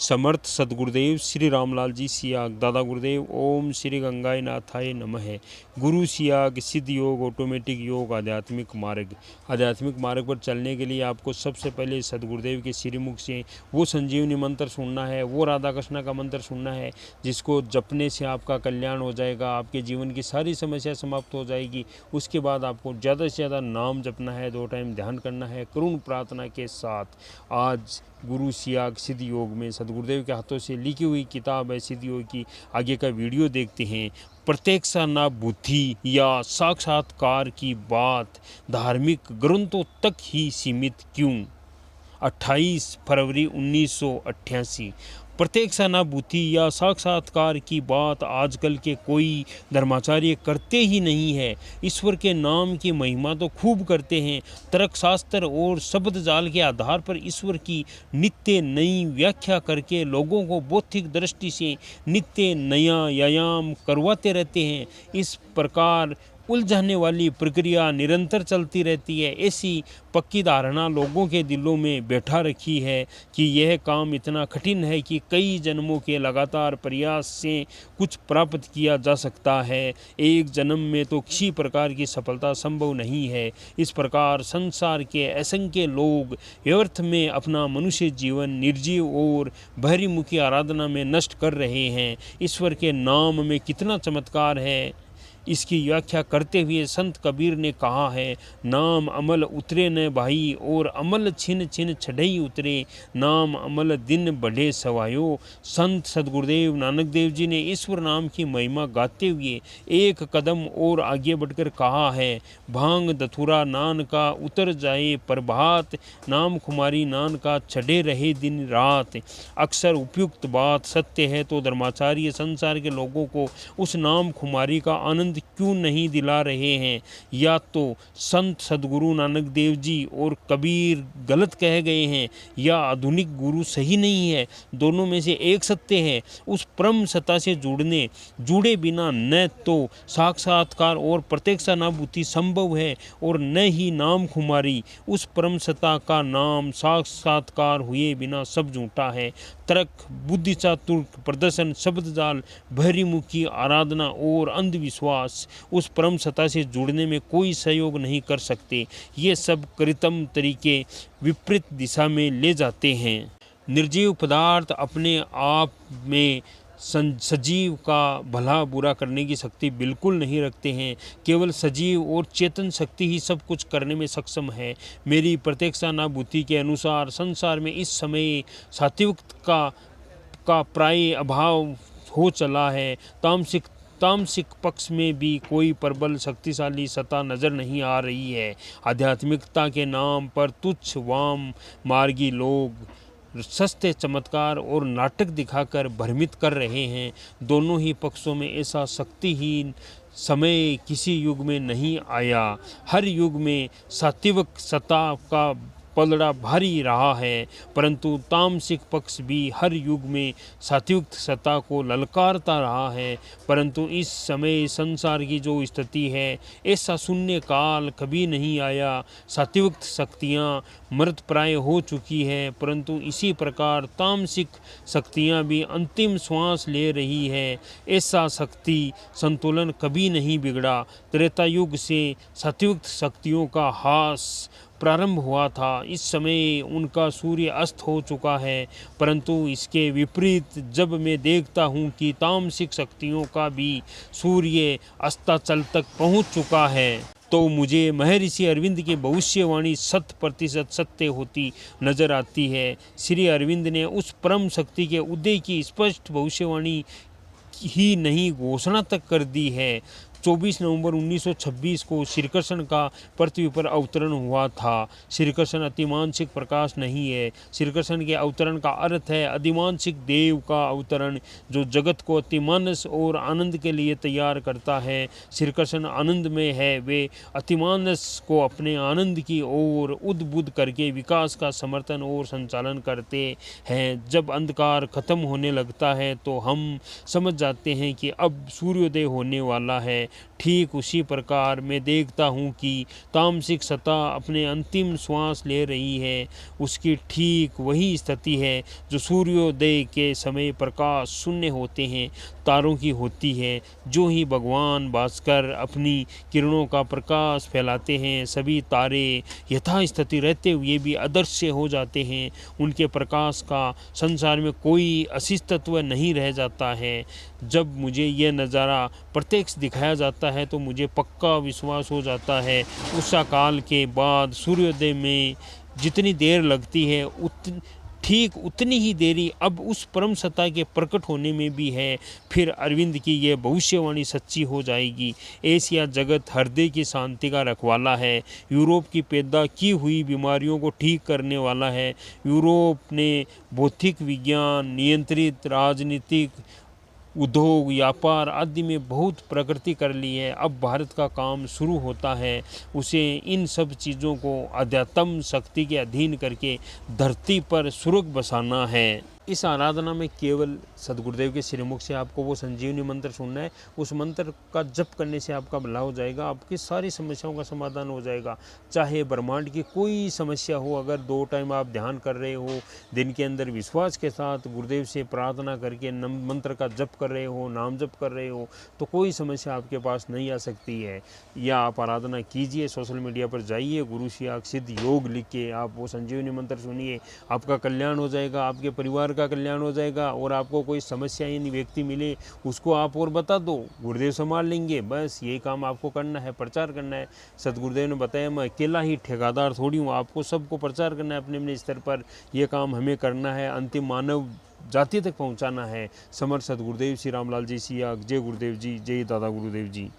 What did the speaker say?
समर्थ सदगुरुदेव श्री रामलाल जी सियाग दादा गुरुदेव ओम श्री गंगाई नाथाय नमः। गुरु सियाग सिद्ध योग ऑटोमेटिक योग आध्यात्मिक मार्ग पर चलने के लिए आपको सबसे पहले सदगुरुदेव के श्रीमुख से वो संजीवनी मंत्र सुनना है, वो राधा कृष्ण का मंत्र सुनना है, जिसको जपने से आपका कल्याण हो जाएगा, आपके जीवन की सारी समस्या समाप्त हो जाएगी। उसके बाद आपको ज़्यादा से ज़्यादा नाम जपना है, 2 टाइम ध्यान करना है करुण प्रार्थना के साथ। आज गुरु सियाग सिद्ध योग में सदगुरुदेव के हाथों से लिखी हुई किताब है सिद्ध योग की, आगे का वीडियो देखते हैं। प्रत्यक्षानुभूति या साक्षात्कार की बात धार्मिक ग्रंथों तक ही सीमित क्यों? 28 फरवरी 1988। प्रत्यक्षानुभूति या साक्षात्कार की बात आजकल के कोई धर्माचार्य करते ही नहीं है। ईश्वर के नाम की महिमा तो खूब करते हैं, तर्कशास्त्र और शब्द जाल के आधार पर ईश्वर की नित्य नई व्याख्या करके लोगों को बौद्धिक दृष्टि से नित्य नया व्यायाम करवाते रहते हैं। इस प्रकार उलझाने वाली प्रक्रिया निरंतर चलती रहती है। ऐसी पक्की धारणा लोगों के दिलों में बैठा रखी है कि यह काम इतना कठिन है कि कई जन्मों के लगातार प्रयास से कुछ प्राप्त किया जा सकता है, एक जन्म में तो किसी प्रकार की सफलता संभव नहीं है। इस प्रकार संसार के असंख्य लोग व्यर्थ में अपना मनुष्य जीवन निर्जीव और बहिर्मुखी आराधना में नष्ट कर रहे हैं। ईश्वर के नाम में कितना चमत्कार है, इसकी व्याख्या करते हुए संत कबीर ने कहा है, नाम अमल उतरे न भाई और अमल छिन छिन छड़ई उतरे, नाम अमल दिन बढ़े सवायो। संत सदगुरुदेव नानक देव जी ने ईश्वर नाम की महिमा गाते हुए एक कदम और आगे बढ़कर कहा है, भांग धतूरा नान का उतर जाए प्रभात, नाम खुमारी नान का चढ़े रहे दिन रात। अक्सर उपयुक्त बात सत्य है तो धर्माचार्य संसार के लोगों को उस नाम खुमारी का आनंद क्यों नहीं दिला रहे हैं? या तो संत सदगुरु नानक देव जी और कबीर गलत कह गए हैं या आधुनिक गुरु सही नहीं है। दोनों में से एक सत्य है। उस परम सत्ता से जुड़े बिना न तो साक्षात्कार और प्रत्यक्षानुभूति संभव है और न ही नाम खुमारी। उस परम सत्ता का नाम साक्षात्कार हुए बिना सब झूठा है। तर्क, बुद्धि चातुर प्रदर्शन, शब्द जाल, बहिर्मुखी आराधना और अंधविश्वास उस परम सत्ता से जुड़ने में कोई सहयोग नहीं कर सकते। ये सब कृत्रिम तरीके विपरीत दिशा में ले जाते हैं। निर्जीव पदार्थ अपने आप में सजीव का भला बुरा करने की शक्ति बिल्कुल नहीं रखते हैं। केवल सजीव और चेतन शक्ति ही सब कुछ करने में सक्षम है। मेरी प्रत्यक्षानुभूति के अनुसार संसार में इस समय सात्विकता का प्राय अभाव हो चला है। तामसिक पक्ष में भी कोई प्रबल शक्तिशाली सत्ता नजर नहीं आ रही है। आध्यात्मिकता के नाम पर तुच्छ वाम मार्गी लोग सस्ते चमत्कार और नाटक दिखाकर भ्रमित कर रहे हैं। दोनों ही पक्षों में ऐसा शक्तिहीन समय किसी युग में नहीं आया। हर युग में सात्विक सत्ता का पलड़ा भारी रहा है, परंतु तामसिक पक्ष भी हर युग में सात्विक सत्ता को ललकारता रहा है। परंतु इस समय संसार की जो स्थिति है, ऐसा शून्य काल कभी नहीं आया। सात्विक शक्तियाँ मृतप्राय हो चुकी है, परंतु इसी प्रकार तामसिक शक्तियाँ भी अंतिम श्वास ले रही है। ऐसा शक्ति संतुलन कभी नहीं बिगड़ा। त्रेता युग से सात्विक शक्तियों का ह्रास प्रारंभ हुआ था। इस समय उनका सूर्य अस्त हो चुका है, परंतु इसके विपरीत जब मैं देखता हूँ कि तामसिक शक्तियों का भी सूर्य अस्ताचल तक पहुँच चुका है, तो मुझे महर्षि अरविंद की भविष्यवाणी 100% सत्य होती नजर आती है। श्री अरविंद ने उस परम शक्ति के उदय की स्पष्ट भविष्यवाणी ही नहीं, घोषणा तक कर दी है। 24 नवंबर 1926 को श्री कृष्ण का पृथ्वी पर अवतरण हुआ था। श्री कृष्ण अतिमानसिक प्रकाश नहीं है। श्री कृष्ण के अवतरण का अर्थ है अधिमानसिक देव का अवतरण, जो जगत को अतिमानस और आनंद के लिए तैयार करता है। श्री कृष्ण आनंद में है, वे अतिमानस को अपने आनंद की ओर उद्बुद्ध करके विकास का समर्थन और संचालन करते हैं। जब अंधकार खत्म होने लगता है तो हम समझ जाते हैं कि अब सूर्योदय होने वाला है। ठीक उसी प्रकार मैं देखता हूँ कि तामसिक सत्ता अपने अंतिम श्वास ले रही है। उसकी ठीक वही स्थिति है जो सूर्योदय के समय प्रकाश शून्य होते हैं, तारों की होती है। जो ही भगवान भास्कर अपनी किरणों का प्रकाश फैलाते हैं, सभी तारे यथास्थिति रहते हुए भी अदृश्य हो जाते हैं। उनके प्रकाश का संसार में कोई अस्तित्व नहीं रह जाता है। जब मुझे यह नज़ारा प्रत्यक्ष दिखाया जाता है तो मुझे पक्का विश्वास हो जाता है उषा काल के बाद सूर्योदय में जितनी देर लगती है ठीक उतनी ही देरी अब उस परम सत्ता के प्रकट होने में भी है। फिर अरविंद की यह भविष्यवाणी सच्ची हो जाएगी। एशिया जगत हृदय की शांति का रखवाला है। यूरोप की पैदा की हुई बीमारियों को ठीक करने वाला है। यूरोप ने भौतिक विज्ञान, नियंत्रित राजनीतिक, उद्योग, व्यापार आदि में बहुत प्रगति कर ली है। अब भारत का काम शुरू होता है। उसे इन सब चीज़ों को अध्यात्म शक्ति के अधीन करके धरती पर सुर्ग बसाना है। इस आराधना में केवल सदगुरुदेव के श्रीमुख से आपको वो संजीवनी मंत्र सुनना है। उस मंत्र का जप करने से आपका भला हो जाएगा, आपकी सारी समस्याओं का समाधान हो जाएगा। चाहे ब्रह्मांड की कोई समस्या हो, अगर 2 टाइम आप ध्यान कर रहे हो, दिन के अंदर विश्वास के साथ गुरुदेव से प्रार्थना करके मंत्र का जप कर रहे हो, नाम जप कर रहे हो, तो कोई समस्या आपके पास नहीं आ सकती है। या आप आराधना कीजिए, सोशल मीडिया पर जाइए, गुरु सियाग सिद्ध योग लिख के आप वो संजीवनी मंत्र सुनिए, आपका कल्याण हो जाएगा, आपके परिवार का कल्याण हो जाएगा। और आपको कोई समस्या यानी व्यक्ति मिले उसको आप और बता दो, गुरुदेव संभाल लेंगे। बस यही काम आपको करना है, प्रचार करना है। सदगुरुदेव ने बताया मैं अकेला ही ठेकेदार थोड़ी हूँ, आपको सबको प्रचार करना है अपने अपने स्तर पर। यह काम हमें करना है, अंतिम मानव जाति तक पहुँचाना है। समर्थ सदगुरुदेव श्री रामलाल जी सियाग। जय गुरुदेव जी, जय दादा गुरुदेव जी।